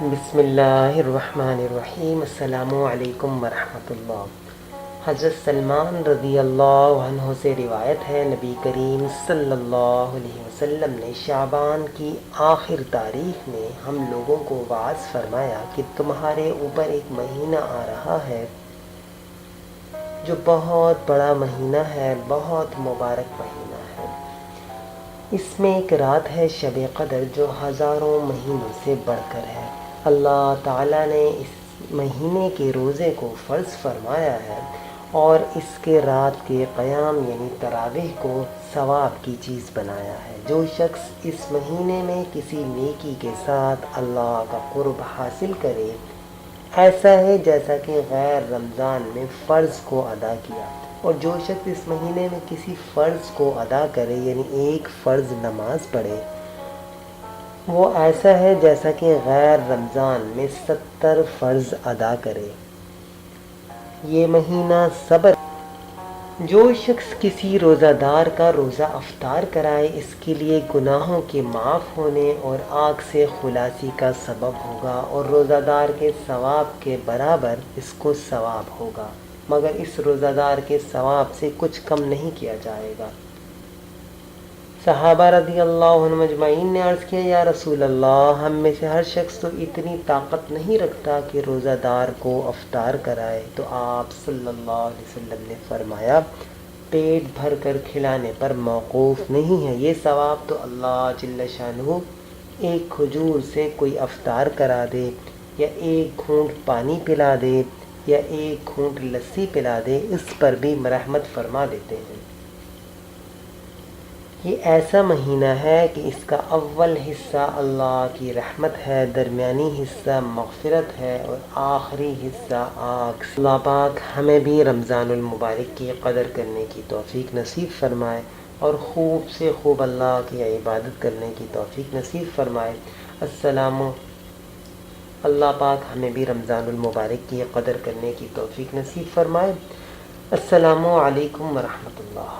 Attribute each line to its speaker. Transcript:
Speaker 1: بسم اللہ الرحمن الرحیم۔ السلام علیکم ورحمۃ اللہ۔ حضرت سلمان رضی اللہ عنہ سے روایت ہے، نبی کریم صلی اللہ علیہ وسلم نے شعبان کی آخر تاریخ میں ہم لوگوں کو واعظ فرمایا کہ تمہارے اوپر ایک مہینہ آ رہا ہے جو بہت بڑا مہینہ ہے، بہت مبارک مہینہ ہے۔ اس میں ایک رات ہے شب قدر جو ہزاروں مہینوں سے بڑھ کر ہے۔ اللہ تعالیٰ نے اس مہینے کے روزے کو فرض فرمایا ہے اور اس کے رات کے قیام یعنی تراویح کو ثواب کی چیز بنایا ہے۔ جو شخص اس مہینے میں کسی نیکی کے ساتھ اللہ کا قرب حاصل کرے، ایسا ہے جیسا کہ غیر رمضان میں فرض کو ادا کیا، اور جو شخص اس مہینے میں کسی فرض کو ادا کرے یعنی ایک فرض نماز پڑھے، وہ ایسا ہے جیسا کہ غیر رمضان میں 70 فرض ادا کرے۔ یہ مہینہ صبر۔ جو شخص کسی روزہ دار کا روزہ افطار کرائے، اس کے لیے گناہوں کے معاف ہونے اور آگ سے خلاصی کا سبب ہوگا، اور روزہ دار کے ثواب کے برابر اس کو ثواب ہوگا، مگر اس روزہ دار کے ثواب سے کچھ کم نہیں کیا جائے گا۔ صحابہ رضی اللہ عنہم اجمعین نے عرض کیا، یا رسول اللہ، ہم میں سے ہر شخص تو اتنی طاقت نہیں رکھتا کہ روزہ دار کو افطار کرائے۔ تو آپ صلی اللہ علیہ وسلم نے فرمایا، پیٹ بھر کر کھلانے پر موقوف نہیں ہے، یہ ثواب تو اللہ جل شانہ ایک کھجور سے کوئی افطار کرا دے، یا ایک گھونٹ پانی پلا دے، یا ایک گھونٹ لسی پلا دے، اس پر بھی مرحمت فرما دیتے ہیں۔ یہ ایسا مہینہ ہے کہ اس کا اول حصہ اللہ کی رحمت ہے، درمیانی حصہ مغفرت ہے، اور آخری حصہ آگ۔ اللہ پاک ہمیں بھی رمضان المبارک کی قدر کرنے کی توفیق نصیب فرمائے، اور خوب سے خوب اللہ کی عبادت کرنے کی توفیق نصیب فرمائے۔ اللہ پاک ہمیں بھی رمضان المبارک کی قدر کرنے کی توفیق نصیب فرمائے۔ السلام علیکم ورحمۃ اللہ۔